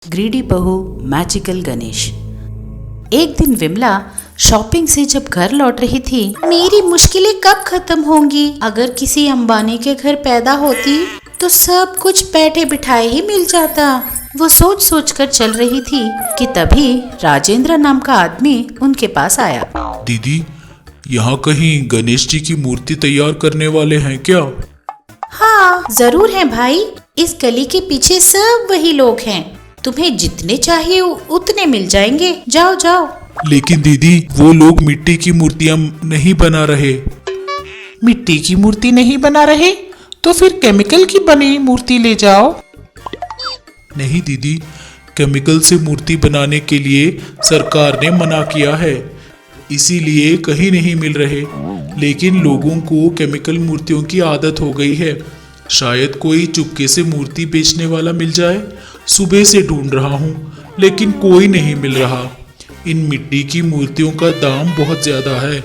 Greedy बहू magical Ganesh. एक दिन विमला शॉपिंग से जब घर लौट रही थी, मेरी मुश्किलें कब खत्म होंगी। अगर किसी अंबानी के घर पैदा होती तो सब कुछ बैठे बिठाए ही मिल जाता। वो सोच सोच कर चल रही थी कि तभी राजेंद्र नाम का आदमी उनके पास आया। दीदी, यहाँ कहीं गणेश जी की मूर्ति तैयार करने वाले हैं क्या? हाँ जरूर है भाई, इस गली के पीछे सब वही लोग हैं। तुम्हें जितने चाहिए उतने मिल जाएंगे, जाओ जाओ। लेकिन दीदी, वो लोग मिट्टी की मूर्तियाँ नहीं बना रहे। मिट्टी की मूर्ति नहीं बना रहे तो फिर केमिकल की बनी मूर्ति ले जाओ। नहीं दीदी, केमिकल से मूर्ति बनाने के लिए सरकार ने मना किया है, इसीलिए कहीं नहीं मिल रहे। लेकिन लोगों को केमिकल मूर्तियों की आदत हो गई है। शायद कोई चुपके से मूर्ति बेचने वाला मिल जाए। सुबह से ढूंढ रहा हूँ लेकिन कोई नहीं मिल रहा। इन मिट्टी की मूर्तियों का दाम बहुत ज्यादा है,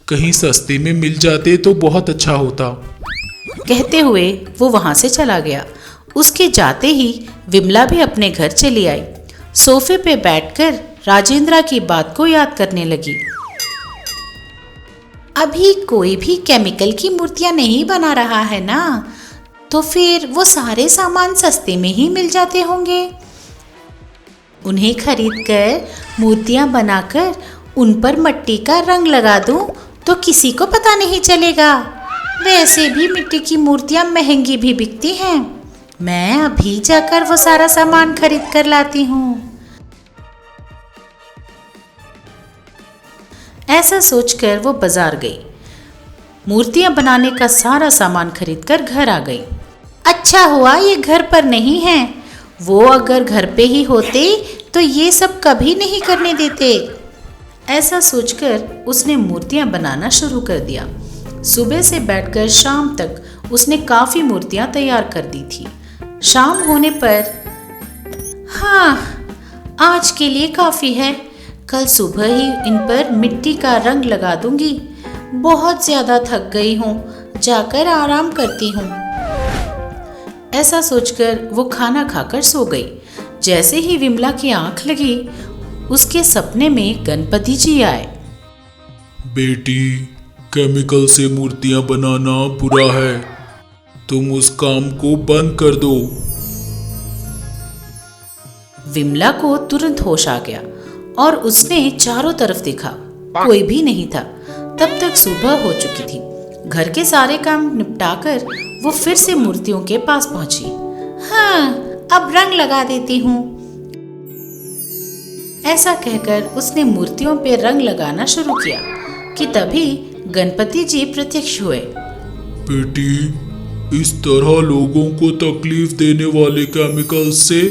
कहीं सस्ते में मिल जाते तो बहुत अच्छा होता। कहते हुए वो वहां से चला गया। उसके जाते ही विमला भी अपने घर चली आई। सोफे पे बैठकर राजेंद्र की बात को याद करने लगी। अभी कोई भी केमिकल की मूर्तियां नहीं बना रहा है ना, तो फिर वो सारे सामान सस्ते में ही मिल जाते होंगे। उन्हें खरीदकर मूर्तियां बनाकर उन पर मिट्टी का रंग लगा दूं तो किसी को पता नहीं चलेगा। वैसे भी मिट्टी की मूर्तियां महंगी भी बिकती हैं। मैं अभी जाकर वो सारा सामान खरीद कर लाती हूँ। ऐसा सोचकर वो बाजार गई। मूर्तियां बनाने का सारा सामान खरीदकर घर आ गई। अच्छा हुआ ये घर पर नहीं है, वो अगर घर पे ही होते तो ये सब कभी नहीं करने देते। ऐसा सोचकर उसने मूर्तियां बनाना शुरू कर दिया। सुबह से बैठकर शाम तक उसने काफी मूर्तियां तैयार कर दी थी। शाम होने पर, हाँ आज के लिए काफी है, कल सुबह ही इन पर मिट्टी का रंग लगा दूंगी। बहुत ज्यादा थक गई हूँ, जाकर आराम करती हूँ। ऐसा सोचकर वो खाना खाकर सो गई। जैसे ही विमला की आंख लगी, उसके सपने में गणपति जी आए। बेटी, केमिकल से मूर्तियां बनाना बुरा है, तुम उस काम को बंद कर दो। विमला को तुरंत होश आ गया और उसने चारों तरफ देखा, कोई भी नहीं था। तब तक सुबह हो चुकी थी। घर के सारे काम निपटाकर वो फिर से मूर्तियों के पास पहुंची। हाँ, अब रंग लगा देती हूँ। ऐसा कहकर उसने मूर्तियों पे रंग लगाना शुरू किया कि तभी गणपति जी प्रत्यक्ष हुए। बेटी, इस तरह लोगों को तकलीफ देने वाले केमिकल से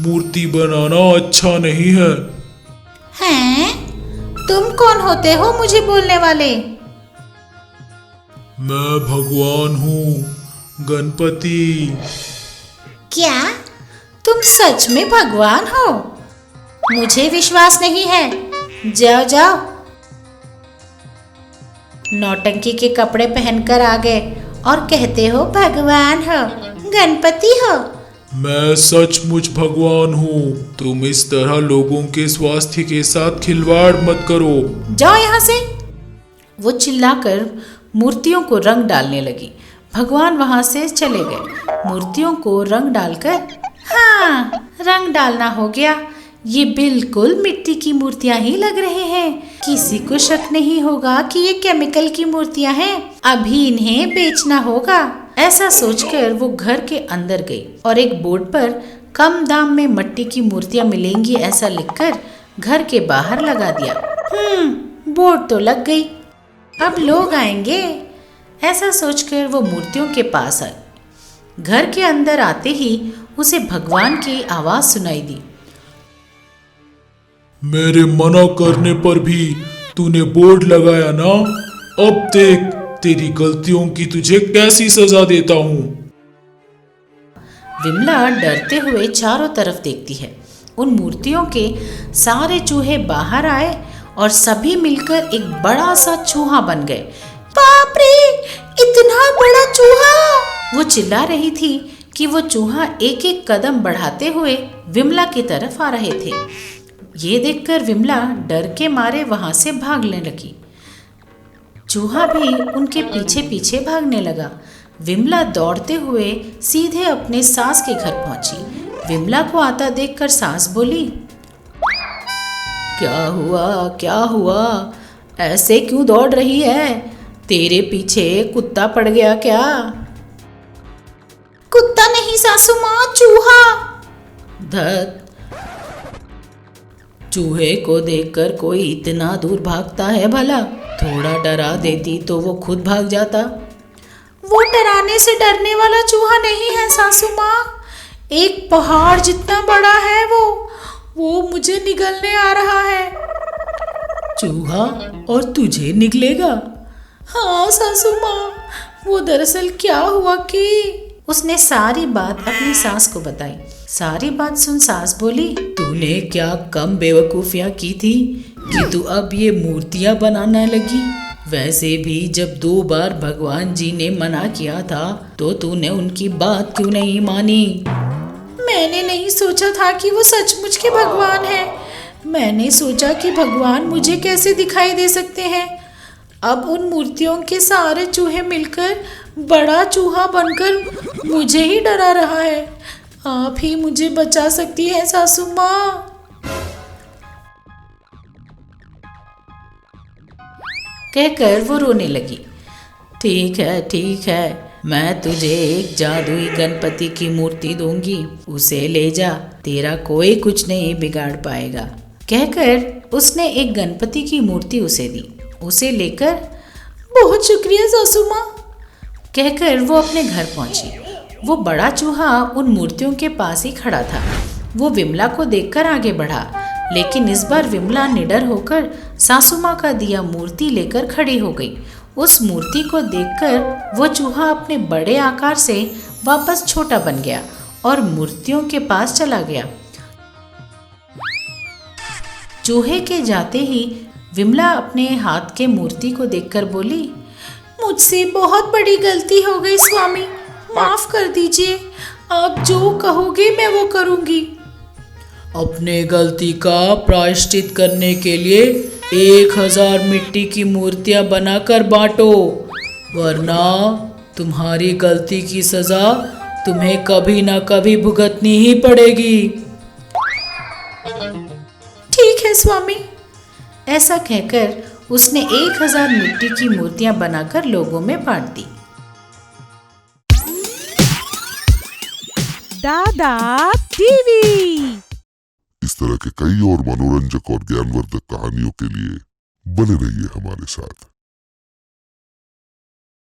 मूर्ति बनाना अच्छा नहीं है। हैं? तुम कौन होते हो मुझे बोलने वाले? मैं भगवान हूँ, गणपति। क्या तुम सच में भगवान हो? मुझे विश्वास नहीं है। जाओ जाओ। नौटंकी के कपड़े पहनकर आ गए और कहते हो भगवान हो, गणपति हो। मैं सचमुच भगवान हूँ। तुम इस तरह लोगों के स्वास्थ्य के साथ खिलवाड़ मत करो। जाओ यहाँ से। वो चिल्लाकर मूर्तियों को रंग डालने लगी। भगवान वहां से चले गए। मूर्तियों को रंग डालकर, हाँ रंग डालना हो गया। ये बिल्कुल मिट्टी की मूर्तियां ही लग रहे हैं। किसी को शक नहीं होगा कि ये केमिकल की मूर्तियां हैं। अभी इन्हें बेचना होगा। ऐसा सोचकर वो घर के अंदर गई और एक बोर्ड पर कम दाम में मिट्टी की मूर्तियां मिलेंगी ऐसा लिखकर घर के बाहर लगा दिया। बोर्ड तो लग गई, अब लोग आएंगे। ऐसा सोचकर वो मूर्तियों के पास आई। घर के अंदर आते ही उसे भगवान की आवाज सुनाई दी। मेरे मना करने पर भी तूने बोर्ड लगाया ना, अब देख तेरी गलतियों की तुझे कैसी सजा देता हूँ। विमला डरते हुए चारों तरफ देखती है। उन मूर्तियों के सारे चूहे बाहर आए और सभी मिलकर एक बड़ा सा चूहा बन गए। बाप रे, इतना बड़ा चूहा! वो चिल्ला रही थी कि वो चूहा एक एक कदम बढ़ाते हुए विमला की तरफ आ रहे थे। ये देखकर विमला डर के मारे वहां से भागने लगी। चूहा भी उनके पीछे पीछे भागने लगा। विमला दौड़ते हुए सीधे अपने सास के घर पहुंची। विमला को आता देखकर सास बोली, क्या हुआ, क्या हुआ, ऐसे क्यों दौड़ रही है? तेरे पीछे कुत्ता पड़ गया क्या? कुत्ता नहीं सासू माँ, चूहा। धत, चूहे को देखकर कोई इतना दूर भागता है भला? थोड़ा डरा देती तो वो खुद भाग जाता। वो डराने से डरने वाला चूहा नहीं है सासू माँ, एक पहाड़ जितना बड़ा है वो मुझे निगलने आ रहा है। चूहा और तुझे निगलेगा? हाँ सासू माँ, वो दरअसल क्या हुआ कि उसने सारी बात अपनी सास को बताई। सारी बात सुन सास बोली, तूने क्या कम बेवकूफियां की थी कि तू अब ये मूर्तियां बनाने लगी? वैसे भी जब 2 बार भगवान जी ने मना किया था तो तूने उनकी बात क्यों नहीं मानी? मैंने नहीं सोचा था कि वो सचमुच के भगवान हैं। मैंने सोचा कि भगवान मुझे कैसे दिखाई दे सकते हैं। अब उन मूर्तियों के सारे चूहे मिलकर बड़ा चूहा बनकर मुझे ही डरा रहा है। आप ही मुझे बचा सकती है सासू माँ। कहकर वो रोने लगी। ठीक है, मैं तुझे एक जादुई गणपति की मूर्ति दूंगी, उसे ले जा, तेरा कोई कुछ नहीं बिगाड़ पाएगा। कहकर उसने एक गणपति की मूर्ति उसे दी। उसे लेकर, बहुत शुक्रिया सासू माँ, कहकर वो अपने घर पहुंची। वो बड़ा चूहा उन मूर्तियों के पास ही खड़ा था। वो विमला को देखकर आगे बढ़ा, लेकिन इस बार विमला निडर होकर सासू माँ का दिया मूर्ति लेकर खड़ी हो गई। उस मूर्ति को देखकर वो चूहा अपने बड़े आकार से वापस छोटा बन गया और मूर्तियों के पास चला गया। चूहे के जाते ही विमला अपने हाथ के मूर्ति को देखकर बोली, मुझसे बहुत बड़ी गलती हो गई स्वामी, माफ कर दीजिए। आप जो कहोगे मैं वो करूंगी। अपने गलती का प्रायश्चित करने के लिए 1000 मिट्टी की मूर्तियां बनाकर बांटो, वरना तुम्हारी गलती की सजा तुम्हें कभी ना कभी भुगतनी ही पड़ेगी। ठीक है स्वामी। ऐसा कहकर उसने 1000 मिट्टी की मूर्तियां बनाकर लोगों में बांट दी। दादा टीवी। इस तरह के कई और मनोरंजक और ज्ञानवर्धक कहानियों के लिए बने रहिए हमारे साथ।